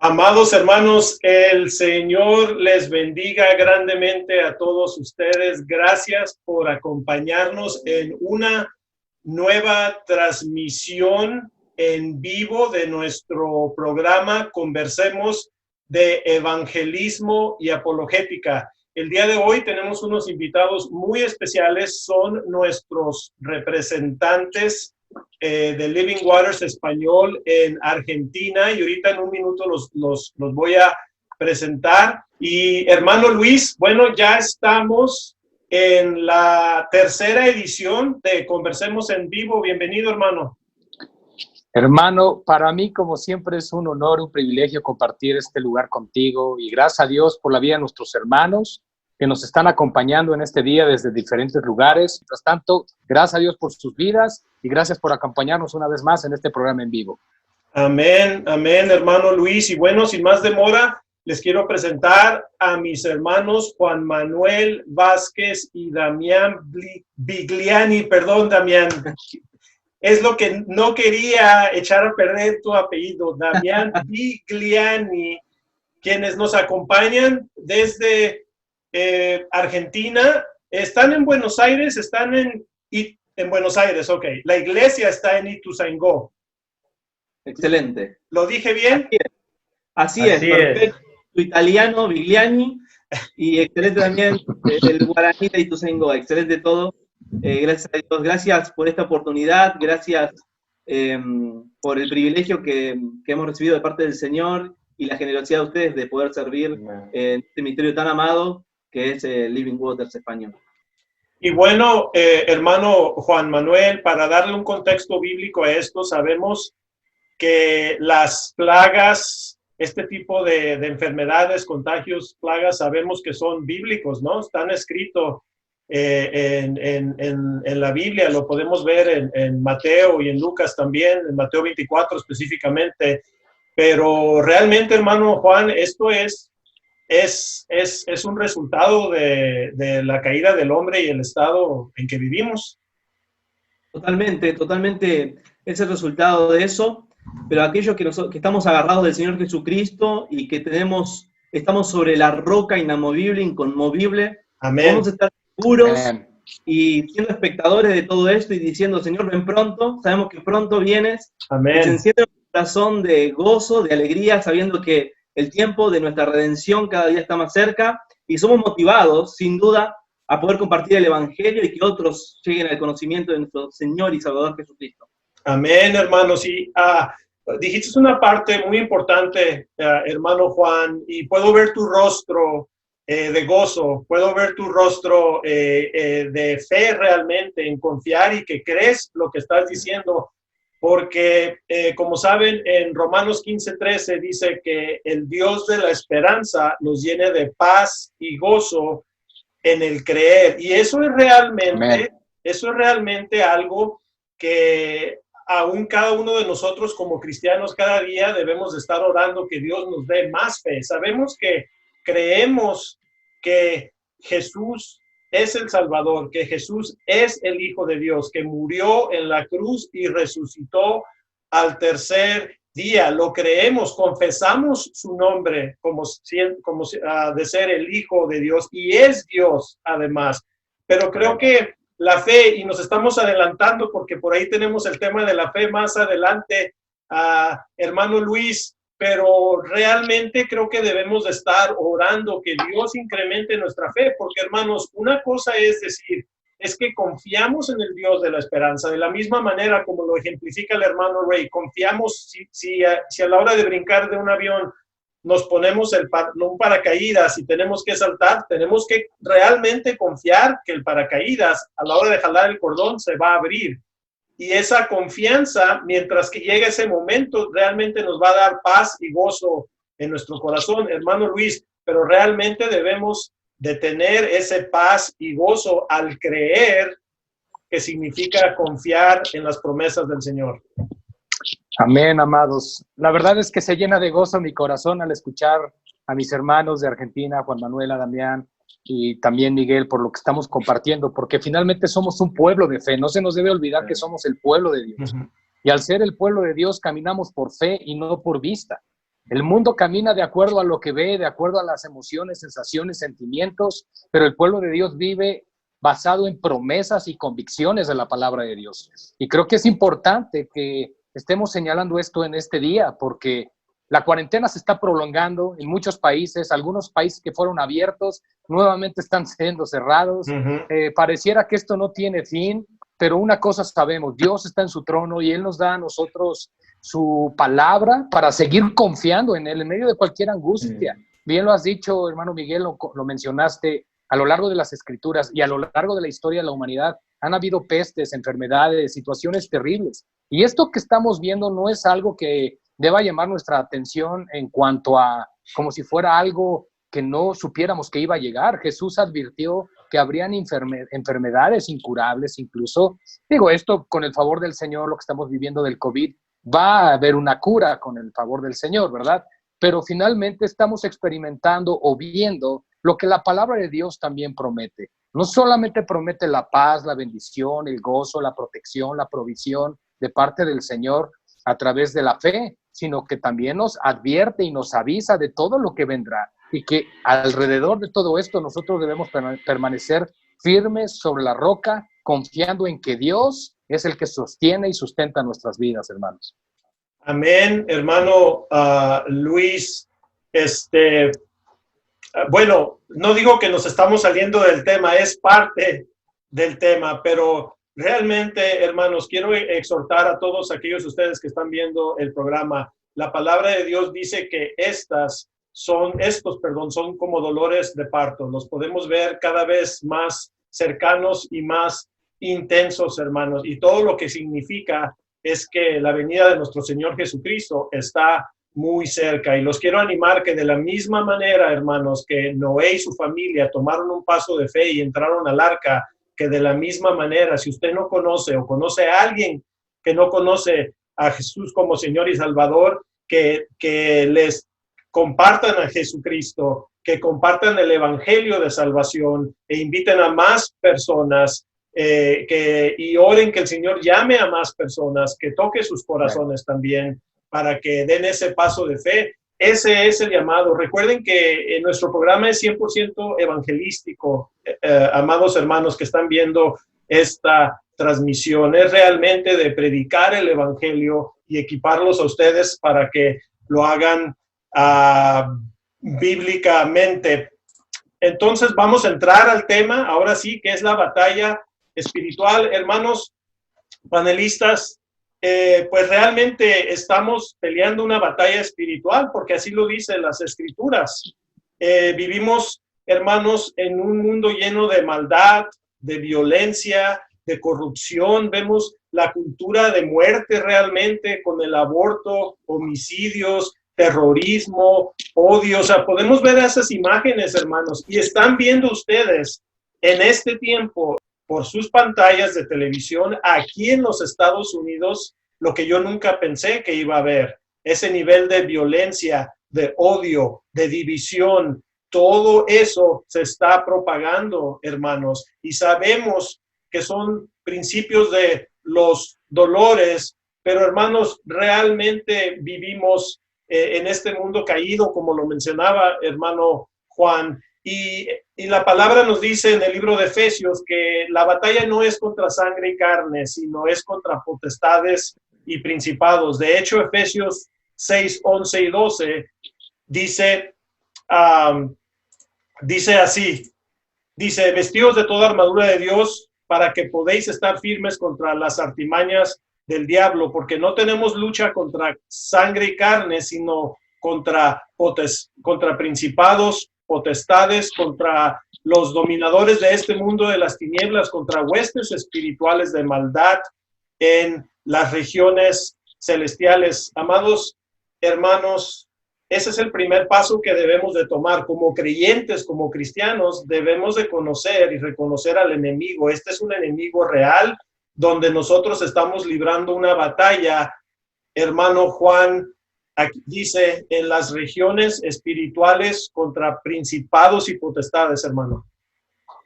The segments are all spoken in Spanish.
Amados hermanos, el Señor les bendiga grandemente a todos ustedes. Gracias por acompañarnos en una nueva transmisión en vivo de nuestro programa Conversemos de Evangelismo y Apologética. El día de hoy tenemos unos invitados muy especiales, son nuestros representantes de Living Waters Español en Argentina, y ahorita en un minuto los voy a presentar. Y hermano Luis, bueno, ya estamos en la tercera edición de Conversemos en Vivo. Bienvenido, hermano. Hermano, para mí, como siempre, es un honor, un privilegio compartir este lugar contigo, y gracias a Dios por la vida de nuestros hermanos que nos están acompañando en este día desde diferentes lugares. Mientras tanto, gracias a Dios por sus vidas y gracias por acompañarnos una vez más en este programa en vivo. Amén, amén, hermano Luis. Y bueno, sin más demora, les quiero presentar a mis hermanos Juan Manuel Vázquez y Damián Bigliani. Perdón, Damián. Es lo que no quería echar a perder tu apellido, Damián Bigliani, quienes nos acompañan desde Argentina. Están en Buenos Aires, están en Buenos Aires, ok. La iglesia está en Ituzaingó. Excelente. ¿Lo dije bien? Así es, perfecto. Tu italiano, Bigliani, y excelente también el guaraní de Ituzaingó. Excelente todo. Gracias a Dios, gracias por esta oportunidad, gracias por el privilegio que hemos recibido de parte del Señor y la generosidad de ustedes de poder servir en este ministerio tan amado que es Living Waters Español. Y bueno, hermano Juan Manuel, para darle un contexto bíblico a esto, sabemos que las plagas, este tipo de enfermedades, contagios, plagas, sabemos que son bíblicos, ¿no? Están escritos en la Biblia, lo podemos ver en Mateo y en Lucas también, en Mateo 24 específicamente. Pero realmente, hermano Juan, esto es un resultado de la caída del hombre y el estado en que vivimos. Totalmente, totalmente es el resultado de eso, pero aquellos que estamos agarrados del Señor Jesucristo y que estamos sobre la roca inamovible, inconmovible, amén, vamos a estar seguros Amén. Y siendo espectadores de todo esto y diciendo, Señor, ven pronto, sabemos que pronto vienes, amén. Y se enciende un corazón de gozo, de alegría, sabiendo que el tiempo de nuestra redención cada día está más cerca, y somos motivados, sin duda, a poder compartir el Evangelio y que otros lleguen al conocimiento de nuestro Señor y Salvador Jesucristo. Amén, hermanos. Y dijiste una parte muy importante, hermano Juan, y puedo ver tu rostro de gozo, puedo ver tu rostro de fe realmente, en confiar y que crees lo que estás diciendo, porque como saben, en Romanos 15:13 dice que el Dios de la esperanza nos llene de paz y gozo en el creer, y eso es realmente algo que aún cada uno de nosotros como cristianos cada día debemos de estar orando, que Dios nos dé más fe. Sabemos que creemos que Jesús es el Salvador, que Jesús es el Hijo de Dios, que murió en la cruz y resucitó al tercer día. Lo creemos, confesamos su nombre como de ser el Hijo de Dios, y es Dios además. Pero creo que la fe, y nos estamos adelantando porque por ahí tenemos el tema de la fe más adelante, hermano Luis, pero realmente creo que debemos de estar orando que Dios incremente nuestra fe, porque hermanos, una cosa es decir, es que confiamos en el Dios de la esperanza, de la misma manera como lo ejemplifica el hermano Ray, confiamos, si a la hora de brincar de un avión nos ponemos un paracaídas y tenemos que saltar, tenemos que realmente confiar que el paracaídas a la hora de jalar el cordón se va a abrir. Y esa confianza, mientras que llegue ese momento, realmente nos va a dar paz y gozo en nuestro corazón, hermano Luis, pero realmente debemos de tener ese paz y gozo al creer, que significa confiar en las promesas del Señor. Amén, amados. La verdad es que se llena de gozo mi corazón al escuchar a mis hermanos de Argentina, Juan Manuel, Damián y también Miguel, por lo que estamos compartiendo, porque finalmente somos un pueblo de fe. No se nos debe olvidar que somos el pueblo de Dios. Y al ser el pueblo de Dios, caminamos por fe y no por vista. El mundo camina de acuerdo a lo que ve, de acuerdo a las emociones, sensaciones, sentimientos, pero el pueblo de Dios vive basado en promesas y convicciones de la palabra de Dios. Y creo que es importante que estemos señalando esto en este día, porque la cuarentena se está prolongando en muchos países. Algunos países que fueron abiertos nuevamente están siendo cerrados. Pareciera que esto no tiene fin, pero una cosa sabemos: Dios está en su trono y Él nos da a nosotros su palabra para seguir confiando en Él en medio de cualquier angustia. Bien lo has dicho, hermano Miguel, lo mencionaste. A lo largo de las Escrituras y a lo largo de la historia de la humanidad han habido pestes, enfermedades, situaciones terribles. Y esto que estamos viendo no es algo que deba llamar nuestra atención en cuanto a como si fuera algo que no supiéramos que iba a llegar. Jesús advirtió que habrían enfermedades incurables incluso. Digo, esto con el favor del Señor, lo que estamos viviendo del COVID, va a haber una cura con el favor del Señor, ¿verdad? Pero finalmente estamos experimentando o viendo lo que la palabra de Dios también promete. No solamente promete la paz, la bendición, el gozo, la protección, la provisión de parte del Señor a través de la fe, sino que también nos advierte y nos avisa de todo lo que vendrá, y que alrededor de todo esto nosotros debemos permanecer firmes sobre la roca, confiando en que Dios es el que sostiene y sustenta nuestras vidas, hermanos. Amén, hermano Luis. Bueno, no digo que nos estamos saliendo del tema, es parte del tema, pero realmente, hermanos, quiero exhortar a todos aquellos de ustedes que están viendo el programa. La palabra de Dios dice que estos son como dolores de parto. Los podemos ver cada vez más cercanos y más intensos, hermanos, y todo lo que significa es que la venida de nuestro Señor Jesucristo está muy cerca. Y los quiero animar que de la misma manera, hermanos, que Noé y su familia tomaron un paso de fe y entraron al arca, que de la misma manera, si usted no conoce o conoce a alguien que no conoce a Jesús como Señor y Salvador, que les compartan a Jesucristo, que compartan el Evangelio de salvación e inviten a más personas y oren que el Señor llame a más personas, que toque sus corazones también para que den ese paso de fe. Ese es el llamado. Recuerden que nuestro programa es 100% evangelístico, amados hermanos que están viendo esta transmisión. Es realmente de predicar el Evangelio y equiparlos a ustedes para que lo hagan bíblicamente. Entonces vamos a entrar al tema, ahora sí, que es la batalla espiritual. Hermanos panelistas, pues realmente estamos peleando una batalla espiritual, porque así lo dicen las Escrituras. Vivimos, hermanos, en un mundo lleno de maldad, de violencia, de corrupción. Vemos la cultura de muerte realmente con el aborto, homicidios, terrorismo, odio. O sea, podemos ver esas imágenes, hermanos, y están viendo ustedes en este tiempo por sus pantallas de televisión aquí en los Estados Unidos lo que yo nunca pensé que iba a ver, ese nivel de violencia, de odio, de división. Todo eso se está propagando, hermanos, y sabemos que son principios de los dolores, pero hermanos, realmente vivimos en este mundo caído, como lo mencionaba hermano Juan, y la palabra nos dice en el libro de Efesios que la batalla no es contra sangre y carne, sino es contra potestades y principados. De hecho, Efesios 6, 11 y 12 dice así, dice: vestidos de toda armadura de Dios para que podéis estar firmes contra las artimañas del diablo, porque no tenemos lucha contra sangre y carne, sino contra principados, potestades, contra los dominadores de este mundo de las tinieblas, contra huestes espirituales de maldad en las regiones celestiales. Amados hermanos, ese es el primer paso que debemos de tomar como creyentes, como cristianos. Debemos de conocer y reconocer al enemigo. Este es un enemigo real donde nosotros estamos librando una batalla. Hermano Juan, aquí dice, en las regiones espirituales contra principados y potestades, hermano.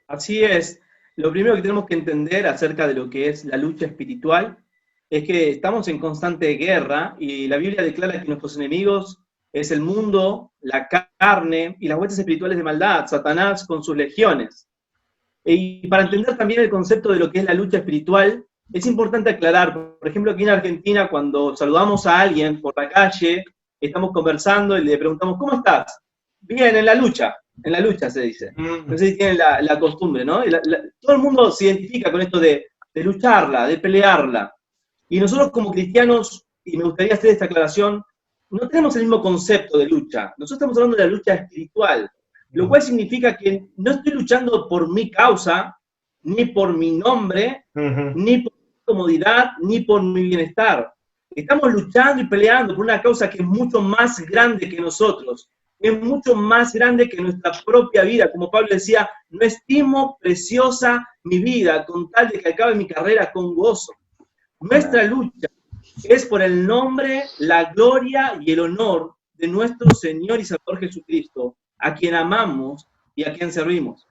Así es. Lo primero que tenemos que entender acerca de lo que es la lucha espiritual es que estamos en constante guerra y la Biblia declara que nuestros enemigos es el mundo, la carne y las huestes espirituales de maldad, Satanás con sus legiones. Y para entender también el concepto de lo que es la lucha espiritual, es importante aclarar, por ejemplo, aquí en Argentina, cuando saludamos a alguien por la calle, estamos conversando y le preguntamos, ¿cómo estás? Bien, en la lucha se dice. No sé si tienen la costumbre, ¿no? Todo el mundo se identifica con esto de lucharla, de pelearla. Y nosotros como cristianos, y me gustaría hacer esta aclaración, no tenemos el mismo concepto de lucha. Nosotros estamos hablando de la lucha espiritual, lo cual significa que no estoy luchando por mi causa, ni por mi nombre, ni por mi comodidad, ni por mi bienestar. Estamos luchando y peleando por una causa que es mucho más grande que nosotros, es mucho más grande que nuestra propia vida. Como Pablo decía, no estimo preciosa mi vida con tal de que acabe mi carrera con gozo. Nuestra lucha es por el nombre, la gloria y el honor de nuestro Señor y Salvador Jesucristo, a quien amamos y a quien servimos.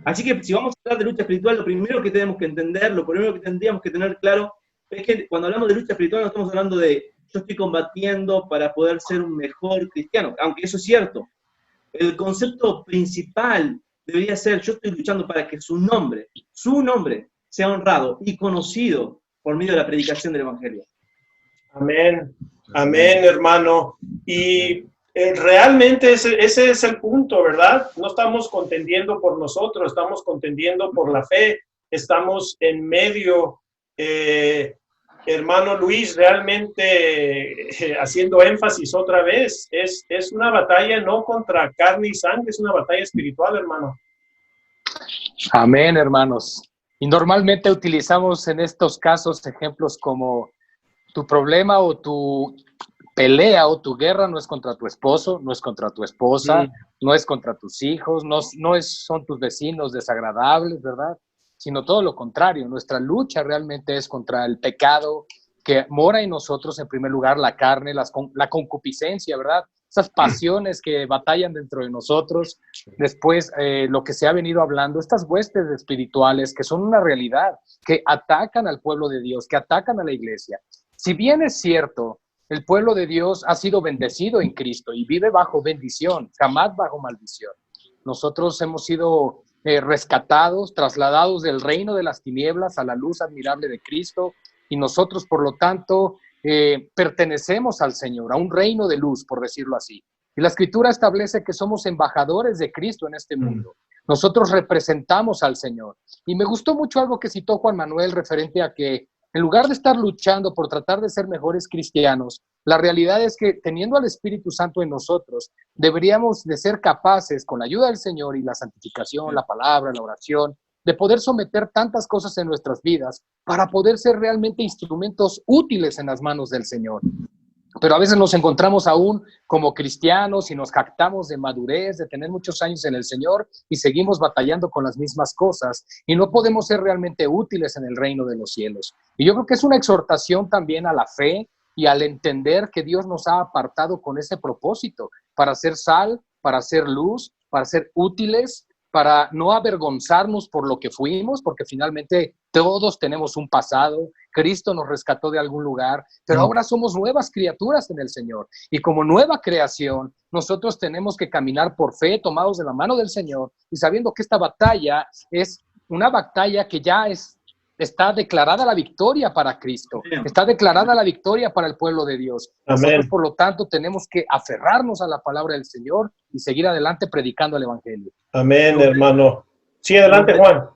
Así que si vamos a hablar de lucha espiritual, lo primero que tenemos que entender, lo primero que tendríamos que tener claro, es que cuando hablamos de lucha espiritual no estamos hablando de yo estoy combatiendo para poder ser un mejor cristiano, aunque eso es cierto. El concepto principal debería ser yo estoy luchando para que su nombre sea honrado y conocido por medio de la predicación del Evangelio. Amén, amén, hermano. Y realmente ese es el punto, ¿verdad? No estamos contendiendo por nosotros, estamos contendiendo por la fe, estamos en medio, hermano Luis, realmente haciendo énfasis otra vez, es una batalla no contra carne y sangre, es una batalla espiritual, hermano. Amén, hermanos. Y normalmente utilizamos en estos casos ejemplos como tu problema o tu pelea o tu guerra no es contra tu esposo, no es contra tu esposa, no es contra tus hijos, son tus vecinos desagradables, ¿verdad? Sino todo lo contrario. Nuestra lucha realmente es contra el pecado que mora en nosotros, en primer lugar, la carne, la concupiscencia, ¿verdad? Esas pasiones que batallan dentro de nosotros. Después, lo que se ha venido hablando, estas huestes espirituales que son una realidad, que atacan al pueblo de Dios, que atacan a la iglesia. Si bien es cierto, el pueblo de Dios ha sido bendecido en Cristo y vive bajo bendición, jamás bajo maldición. Nosotros hemos sido rescatados, trasladados del reino de las tinieblas a la luz admirable de Cristo, y nosotros, por lo tanto, pertenecemos al Señor, a un reino de luz, por decirlo así. Y la Escritura establece que somos embajadores de Cristo en este mundo. Nosotros representamos al Señor. Y me gustó mucho algo que citó Juan Manuel referente a que en lugar de estar luchando por tratar de ser mejores cristianos, la realidad es que teniendo al Espíritu Santo en nosotros, deberíamos de ser capaces, con la ayuda del Señor y la santificación, la palabra, la oración, de poder someter tantas cosas en nuestras vidas para poder ser realmente instrumentos útiles en las manos del Señor. Pero a veces nos encontramos aún como cristianos y nos jactamos de madurez, de tener muchos años en el Señor y seguimos batallando con las mismas cosas y no podemos ser realmente útiles en el reino de los cielos. Y yo creo que es una exhortación también a la fe y al entender que Dios nos ha apartado con ese propósito, para ser sal, para ser luz, para ser útiles, para no avergonzarnos por lo que fuimos, porque finalmente todos tenemos un pasado. Cristo nos rescató de algún lugar, pero ahora somos nuevas criaturas en el Señor. Y como nueva creación, nosotros tenemos que caminar por fe, tomados de la mano del Señor, y sabiendo que esta batalla es una batalla que ya está declarada la victoria para Cristo, está declarada la victoria para el pueblo de Dios. Nosotros, Amén. por lo tanto, tenemos que aferrarnos a la palabra del Señor y seguir adelante predicando el Evangelio. Amén, hermano. Sí, adelante, Juan.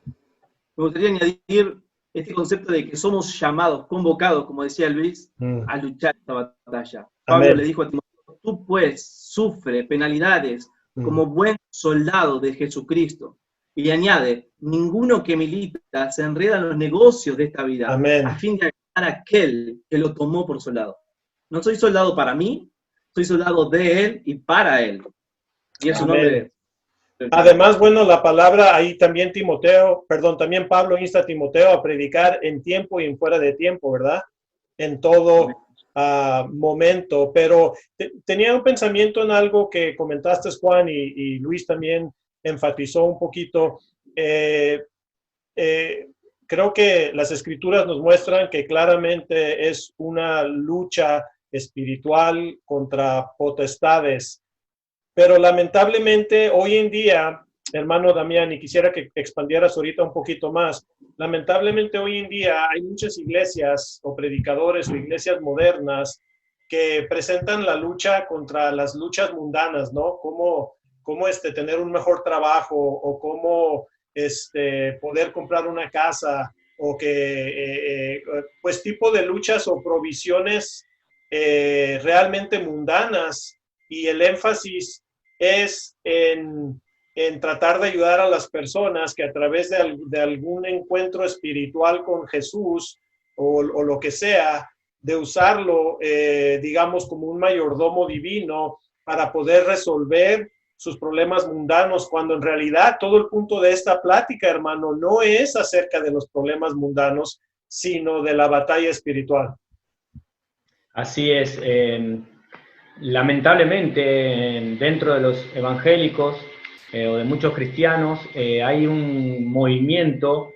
Me gustaría añadir este concepto de que somos llamados, convocados, como decía Luis, a luchar esta batalla. Pablo le dijo a Timoteo, tú pues sufre penalidades como buen soldado de Jesucristo. Y añade, ninguno que milita se enreda en los negocios de esta vida, Amén, a fin de agradar a aquel que lo tomó por soldado. No soy soldado para mí, soy soldado de él y para él. Y es su nombre. Además, bueno, la palabra ahí también también Pablo insta a Timoteo a predicar en tiempo y en fuera de tiempo, ¿verdad? En todo momento. Pero tenía un pensamiento en algo que comentaste, Juan, y Luis también enfatizó un poquito. Creo que las Escrituras nos muestran que claramente es una lucha espiritual, contra potestades. Pero lamentablemente hoy en día, hermano Damián, y quisiera que expandieras ahorita un poquito más, lamentablemente hoy en día hay muchas iglesias o predicadores o iglesias modernas que presentan la lucha contra las luchas mundanas, ¿no? Cómo tener un mejor trabajo o cómo poder comprar una casa o que, pues tipo de luchas o provisiones realmente mundanas, y el énfasis es en tratar de ayudar a las personas que a través de algún encuentro espiritual con Jesús o lo que sea, de usarlo, digamos, como un mayordomo divino para poder resolver sus problemas mundanos, cuando en realidad todo el punto de esta plática, hermano, no es acerca de los problemas mundanos, sino de la batalla espiritual. Así es. Lamentablemente, dentro de los evangélicos o de muchos cristianos, hay un movimiento,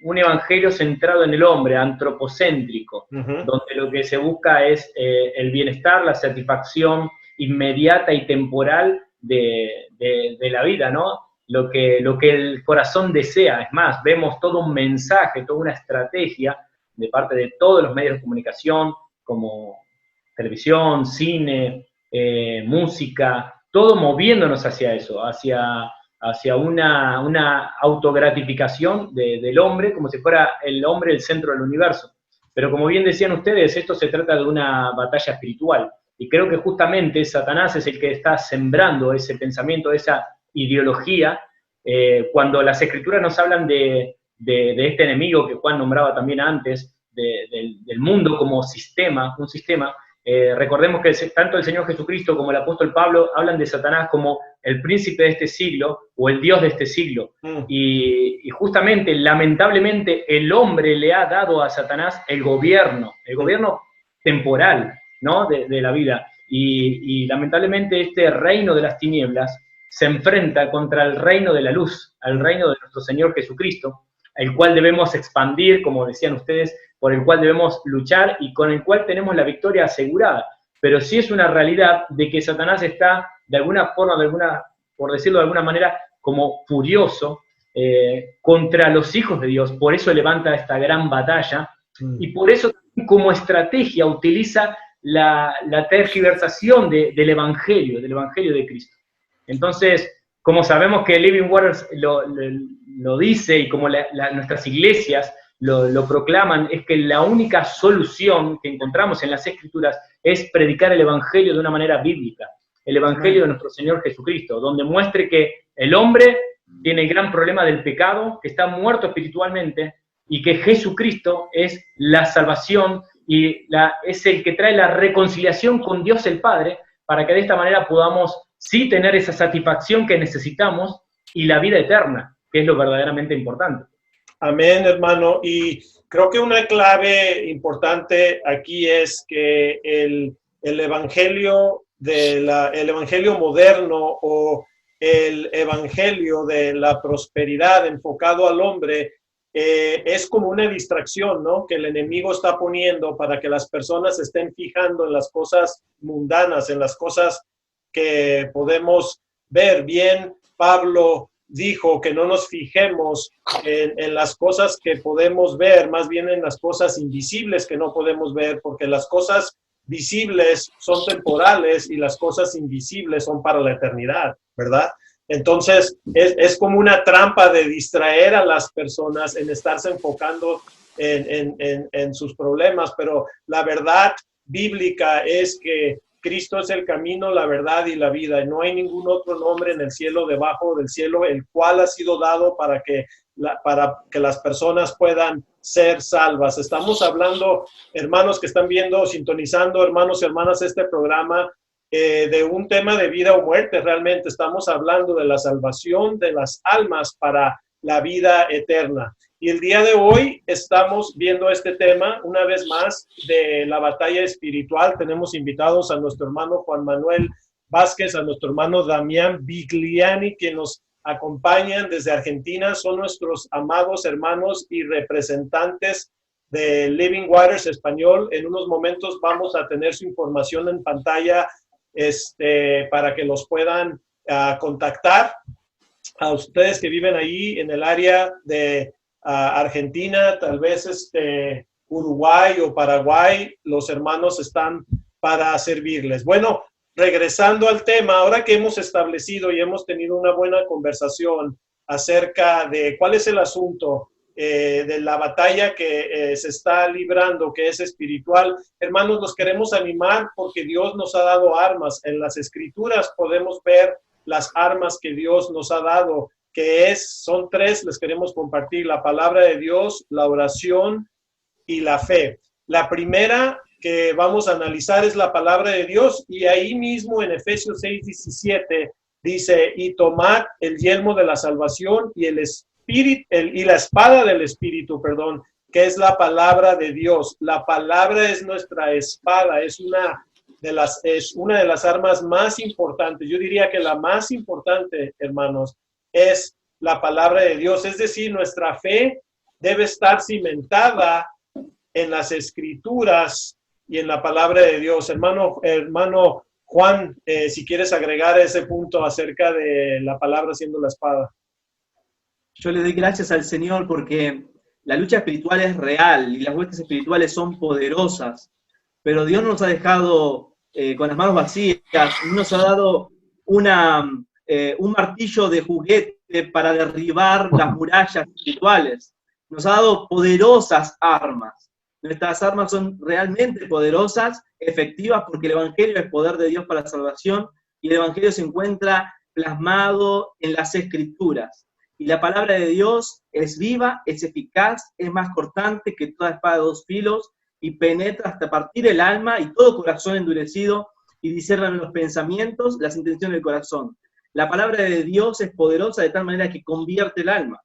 un evangelio centrado en el hombre, antropocéntrico, donde lo que se busca es el bienestar, la satisfacción inmediata y temporal de la vida, ¿no? Lo que el corazón desea. Es más, vemos todo un mensaje, toda una estrategia de parte de todos los medios de comunicación, como televisión, cine, música, todo moviéndonos hacia eso, hacia una autogratificación del hombre, como si fuera el hombre el centro del universo. Pero como bien decían ustedes, esto se trata de una batalla espiritual, y creo que justamente Satanás es el que está sembrando ese pensamiento, esa ideología, cuando las escrituras nos hablan de este enemigo que Juan nombraba también antes, del mundo como sistema, un sistema. Recordemos que tanto el Señor Jesucristo como el apóstol Pablo hablan de Satanás como el príncipe de este siglo o el Dios de este siglo. Y justamente, lamentablemente, el hombre le ha dado a Satanás el gobierno temporal, ¿no? de la vida. Y lamentablemente este reino de las tinieblas se enfrenta contra el reino de la luz, al reino de nuestro Señor Jesucristo, el cual debemos expandir, como decían ustedes, por el cual debemos luchar y con el cual tenemos la victoria asegurada. Pero sí es una realidad de que Satanás está, de alguna forma, por decirlo de alguna manera, como furioso contra los hijos de Dios. Por eso levanta esta gran batalla y por eso como estrategia utiliza la tergiversación del Evangelio de Cristo. Entonces, como sabemos que Living Waters lo dice y como nuestras iglesias lo proclaman, es que la única solución que encontramos en las Escrituras es predicar el Evangelio de una manera bíblica, el Evangelio de nuestro Señor Jesucristo, donde muestre que el hombre tiene el gran problema del pecado, que está muerto espiritualmente, y que Jesucristo es la salvación y es el que trae la reconciliación con Dios el Padre, para que de esta manera podamos sí tener esa satisfacción que necesitamos y la vida eterna, que es lo verdaderamente importante. Amén, hermano. Y creo que una clave importante aquí es que el evangelio el evangelio moderno o el evangelio de la prosperidad enfocado al hombre es como una distracción, ¿no? Que el enemigo está poniendo para que las personas se estén fijando en las cosas mundanas, en las cosas que podemos ver. Bien, Pablo dijo que no nos fijemos en las cosas que podemos ver, más bien en las cosas invisibles que no podemos ver, porque las cosas visibles son temporales y las cosas invisibles son para la eternidad, ¿verdad? Entonces, es como una trampa de distraer a las personas en estarse enfocando en sus problemas, pero la verdad bíblica es que Cristo es el camino, la verdad y la vida, y no hay ningún otro nombre en el cielo, debajo del cielo, el cual ha sido dado para que las personas puedan ser salvas. Estamos hablando, hermanos que están viendo, sintonizando, hermanos y hermanas, este programa, de un tema de vida o muerte. Realmente estamos hablando de la salvación de las almas para la vida eterna. Y el día de hoy estamos viendo este tema, una vez más, de la batalla espiritual. Tenemos invitados a nuestro hermano Juan Manuel Vázquez, a nuestro hermano Damián Bigliani, que nos acompañan desde Argentina. Son nuestros amados hermanos y representantes de Living Waters Español. En unos momentos vamos a tener su información en pantalla para que los puedan contactar. A ustedes que viven ahí en el área de Argentina, tal vez Uruguay o Paraguay, los hermanos están para servirles. Bueno, regresando al tema, ahora que hemos establecido y hemos tenido una buena conversación acerca de cuál es el asunto de la batalla que se está librando, que es espiritual, hermanos, los queremos animar porque Dios nos ha dado armas. En las Escrituras podemos ver las armas que Dios nos ha dado, que son 3, les queremos compartir: la palabra de Dios, la oración y la fe. La primera que vamos a analizar es la palabra de Dios, y ahí mismo en Efesios 6:17 dice: y tomad el yelmo de la salvación y y la espada del Espíritu, que es la palabra de Dios. La palabra es nuestra espada, es una de las armas más importantes. Yo diría que la más importante, hermanos, es la palabra de Dios. Es decir, nuestra fe debe estar cimentada en las Escrituras y en la palabra de Dios. Hermano Juan, si quieres agregar ese punto acerca de la palabra siendo la espada. Yo le doy gracias al Señor porque la lucha espiritual es real y las huestes espirituales son poderosas, pero Dios no nos ha dejado con las manos vacías, no nos ha dado un martillo de juguete para derribar las murallas espirituales. Nos ha dado poderosas armas. Nuestras armas son realmente poderosas, efectivas, porque el Evangelio es poder de Dios para la salvación, y el Evangelio se encuentra plasmado en las Escrituras. Y la palabra de Dios es viva, es eficaz, es más cortante que toda espada de 2 filos, y penetra hasta partir el alma y todo corazón endurecido, y disciernan los pensamientos, las intenciones del corazón. La palabra de Dios es poderosa de tal manera que convierte el alma.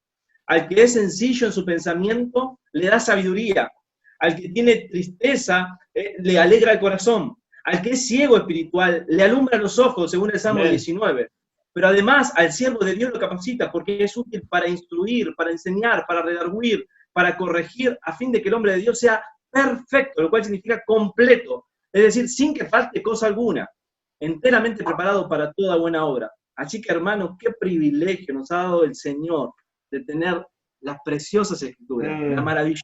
Al que es sencillo en su pensamiento, le da sabiduría. Al que tiene tristeza, le alegra el corazón. Al que es ciego espiritual, le alumbra los ojos, según el Salmo 19. Pero además, al siervo de Dios lo capacita, porque es útil para instruir, para enseñar, para redarguir, para corregir, a fin de que el hombre de Dios sea perfecto, lo cual significa completo, es decir, sin que falte cosa alguna, enteramente preparado para toda buena obra. Así que, hermanos, qué privilegio nos ha dado el Señor de tener las preciosas Escrituras, la maravillosa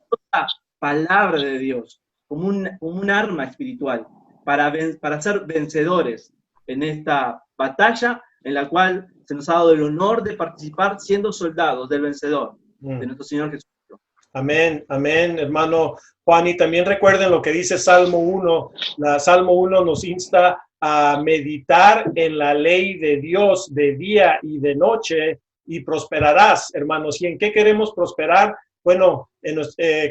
palabra de Dios, como un arma espiritual, para ser vencedores en esta batalla en la cual se nos ha dado el honor de participar siendo soldados del vencedor, de nuestro Señor Jesucristo. Amén, amén, hermano Juan. Y también recuerden lo que dice Salmo 1. Salmo 1 nos insta a meditar en la ley de Dios de día y de noche y prosperarás, hermanos. ¿Y en qué queremos prosperar? Bueno,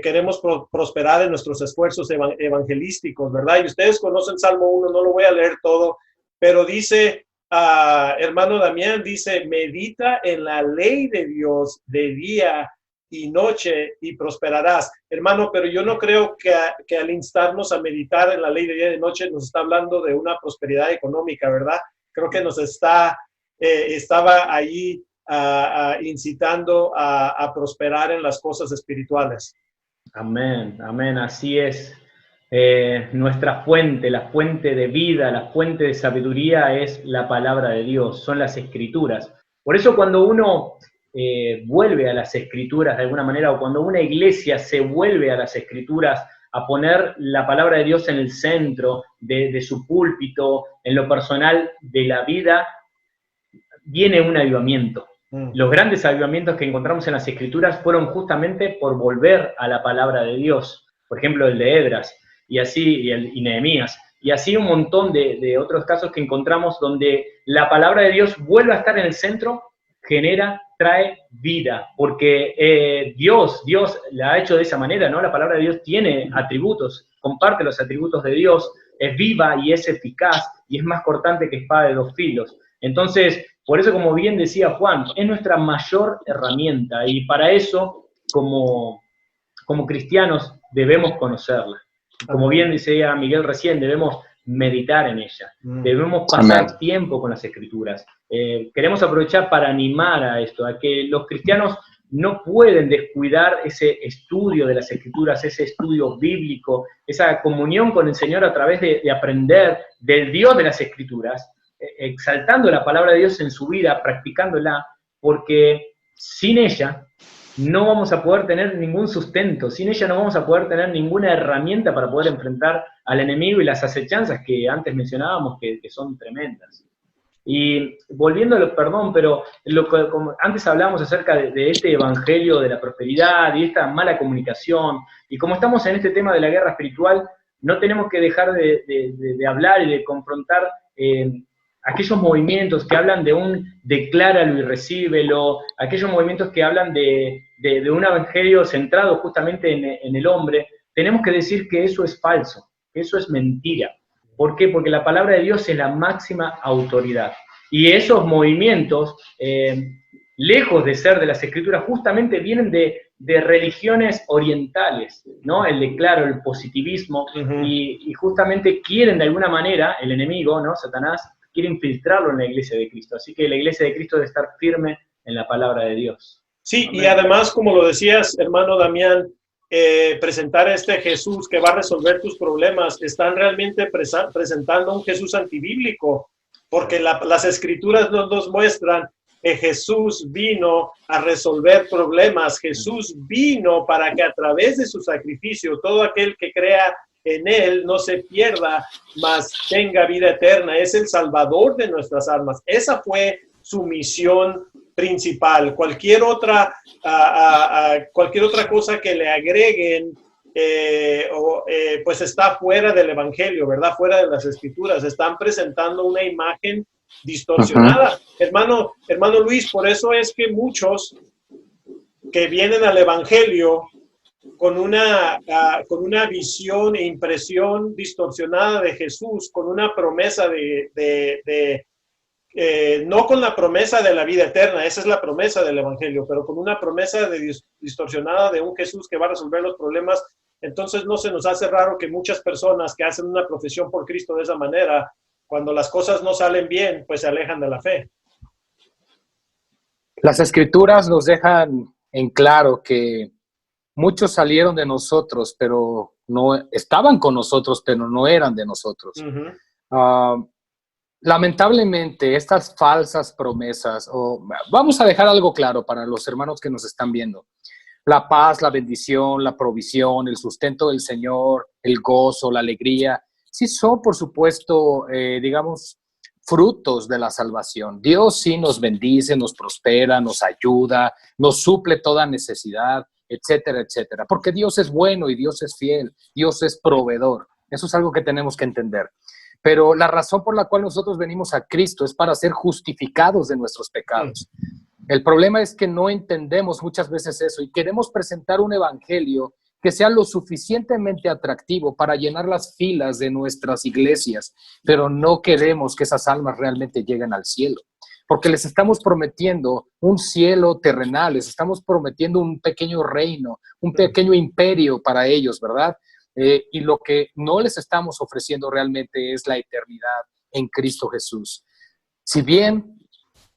queremos prosperar en nuestros esfuerzos evangelísticos, ¿verdad? Y ustedes conocen Salmo 1, no lo voy a leer todo, pero dice, hermano Damián, dice, medita en la ley de Dios de día y noche y prosperarás. Hermano, pero yo no creo que al instarnos a meditar en la ley de día y de noche nos está hablando de una prosperidad económica, ¿verdad? Creo que nos estaba ahí incitando a prosperar en las cosas espirituales. Amén, amén, así es. Nuestra fuente, la fuente de vida, la fuente de sabiduría es la palabra de Dios, son las Escrituras. Por eso cuando uno vuelve a las Escrituras de alguna manera, o cuando una iglesia se vuelve a las Escrituras a poner la palabra de Dios en el centro de su púlpito, en lo personal de la vida, viene un avivamiento. Los grandes avivamientos que encontramos en las Escrituras fueron justamente por volver a la palabra de Dios. Por ejemplo, el de Esdras, y Nehemías, y así un montón de otros casos que encontramos donde la palabra de Dios vuelve a estar en el centro, trae vida, porque Dios la ha hecho de esa manera, ¿no? La palabra de Dios tiene atributos, comparte los atributos de Dios, es viva y es eficaz, y es más cortante que espada de 2 filos. Entonces, por eso, como bien decía Juan, es nuestra mayor herramienta, y para eso, como cristianos, debemos conocerla. Como bien decía Miguel recién, debemos meditar en ella, debemos pasar tiempo con las Escrituras. Queremos aprovechar para animar a esto, a que los cristianos no pueden descuidar ese estudio de las Escrituras, ese estudio bíblico, esa comunión con el Señor a través de aprender del Dios de las Escrituras, exaltando la palabra de Dios en su vida, practicándola, porque sin ella no vamos a poder tener ningún sustento, sin ella no vamos a poder tener ninguna herramienta para poder enfrentar al enemigo y las acechanzas que antes mencionábamos que son tremendas. Y volviendo, perdón, pero como antes hablábamos acerca de este evangelio de la prosperidad y esta mala comunicación, y como estamos en este tema de la guerra espiritual, no tenemos que dejar de hablar y de confrontar aquellos movimientos que hablan de un decláralo y recíbelo, aquellos movimientos que hablan de un evangelio centrado justamente en el hombre. Tenemos que decir que eso es falso, que eso es mentira. ¿Por qué? Porque la palabra de Dios es la máxima autoridad. Y esos movimientos, lejos de ser de las Escrituras, justamente vienen de religiones orientales, ¿no? El declaro, el positivismo, y justamente quieren de alguna manera, el enemigo, ¿no? Satanás, quiere infiltrarlo en la iglesia de Cristo. Así que la iglesia de Cristo debe estar firme en la palabra de Dios. Sí, Amén. Y además, como lo decías, hermano Damián, presentar a este Jesús que va a resolver tus problemas, están realmente presentando un Jesús antibíblico, porque las Escrituras nos muestran que Jesús vino a resolver problemas. Jesús vino para que a través de su sacrificio todo aquel que crea en él no se pierda, mas tenga vida eterna. Es el Salvador de nuestras almas. Esa fue su misión principal. Cualquier otra cosa que le agreguen, pues está fuera del Evangelio, ¿verdad? Fuera de las Escrituras. Están presentando una imagen distorsionada. Hermano Luis, por eso es que muchos que vienen al Evangelio con una visión e impresión distorsionada de Jesús, con una promesa no con la promesa de la vida eterna, esa es la promesa del Evangelio, pero con una promesa distorsionada de un Jesús que va a resolver los problemas. Entonces no se nos hace raro que muchas personas que hacen una profesión por Cristo de esa manera, cuando las cosas no salen bien, pues se alejan de la fe. Las Escrituras nos dejan en claro que muchos salieron de nosotros, pero no estaban con nosotros, pero no eran de nosotros. Lamentablemente, estas falsas promesas, vamos a dejar algo claro para los hermanos que nos están viendo. La paz, la bendición, la provisión, el sustento del Señor, el gozo, la alegría, sí son, por supuesto, digamos, frutos de la salvación. Dios sí nos bendice, nos prospera, nos ayuda, nos suple toda necesidad, etcétera, etcétera. Porque Dios es bueno y Dios es fiel, Dios es proveedor. Eso es algo que tenemos que entender. Pero la razón por la cual nosotros venimos a Cristo es para ser justificados de nuestros pecados. El problema es que no entendemos muchas veces eso y queremos presentar un evangelio que sea lo suficientemente atractivo para llenar las filas de nuestras iglesias, pero no queremos que esas almas realmente lleguen al cielo, porque les estamos prometiendo un cielo terrenal, les estamos prometiendo un pequeño reino, un pequeño imperio para ellos, ¿verdad? Y lo que no les estamos ofreciendo realmente es la eternidad en Cristo Jesús. Si bien,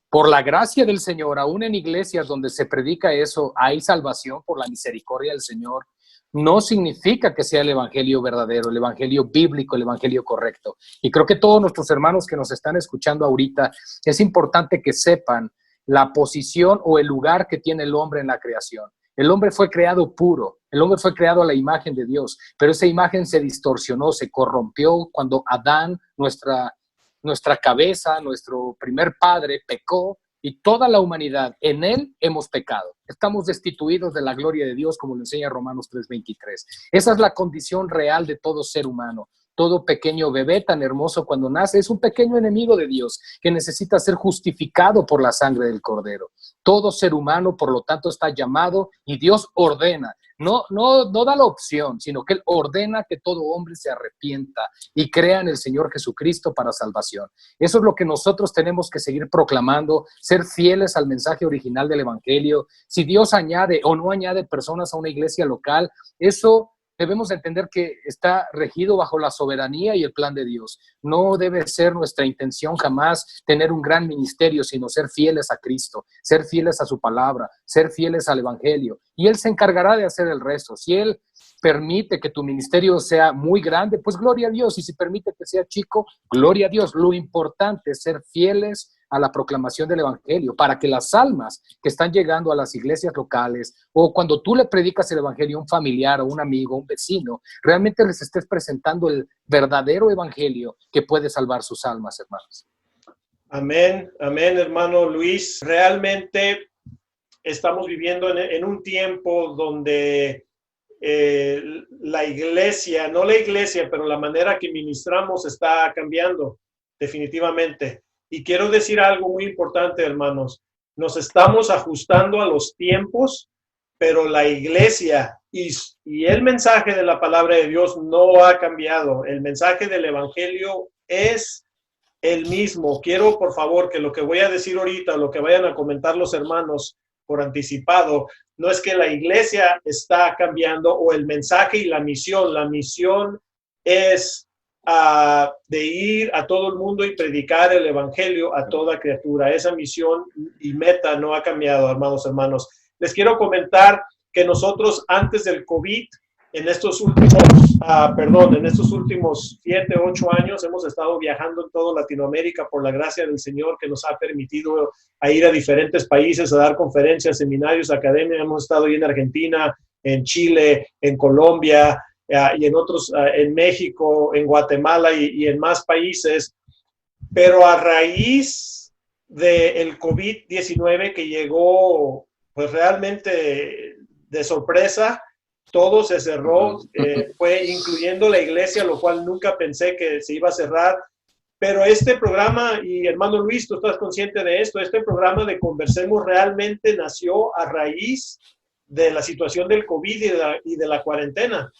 por la gracia del Señor, aún en iglesias donde se predica eso, hay salvación por la misericordia del Señor, no significa que sea el evangelio verdadero, el evangelio bíblico, el evangelio correcto. Y creo que todos nuestros hermanos que nos están escuchando ahorita, es importante que sepan la posición o el lugar que tiene el hombre en la creación. El hombre fue creado puro, el hombre fue creado a la imagen de Dios, pero esa imagen se distorsionó, se corrompió cuando Adán, nuestra cabeza, nuestro primer padre, pecó, y toda la humanidad, en él hemos pecado. Estamos destituidos de la gloria de Dios, como lo enseña Romanos 3:23. Esa es la condición real de todo ser humano. Todo pequeño bebé tan hermoso cuando nace es un pequeño enemigo de Dios que necesita ser justificado por la sangre del Cordero. Todo ser humano, por lo tanto, está llamado y Dios ordena. No da la opción, sino que Él ordena que todo hombre se arrepienta y crea en el Señor Jesucristo para salvación. Eso es lo que nosotros tenemos que seguir proclamando, ser fieles al mensaje original del Evangelio. Si Dios añade o no añade personas a una iglesia local, eso debemos entender que está regido bajo la soberanía y el plan de Dios. No debe ser nuestra intención jamás tener un gran ministerio, sino ser fieles a Cristo, ser fieles a su palabra, ser fieles al Evangelio. Y Él se encargará de hacer el resto. Si Él permite que tu ministerio sea muy grande, pues gloria a Dios. Y si permite que sea chico, gloria a Dios. Lo importante es ser fieles a la proclamación del Evangelio, para que las almas que están llegando a las iglesias locales, o cuando tú le predicas el Evangelio a un familiar, o un amigo, un vecino, realmente les estés presentando el verdadero Evangelio que puede salvar sus almas, hermanos. Amén, amén, hermano Luis. Realmente estamos viviendo en un tiempo donde la iglesia, no la iglesia, pero la manera que ministramos está cambiando definitivamente. Y quiero decir algo muy importante, hermanos. Nos estamos ajustando a los tiempos, pero la iglesia y el mensaje de la palabra de Dios no ha cambiado. El mensaje del Evangelio es el mismo. Quiero, por favor, que lo que voy a decir ahorita, lo que vayan a comentar los hermanos por anticipado, no es que la iglesia está cambiando o el mensaje y la misión. La misión es de ir a todo el mundo y predicar el Evangelio a toda criatura. Esa misión y meta no ha cambiado, hermanos. Les quiero comentar que nosotros antes del COVID, en estos últimos 7, 8 años, hemos estado viajando en toda Latinoamérica por la gracia del Señor, que nos ha permitido ir a diferentes países a dar conferencias, seminarios, academias. Hemos estado ahí en Argentina, en Chile, en Colombia, y en otros, en México, en Guatemala y en más países. Pero a raíz del COVID-19 que llegó pues realmente de sorpresa, todo se cerró, fue incluyendo la iglesia, lo cual nunca pensé que se iba a cerrar. Pero este programa, y hermano Luis, tú estás consciente de esto, este programa de Conversemos realmente nació a raíz de la situación del COVID y de la cuarentena.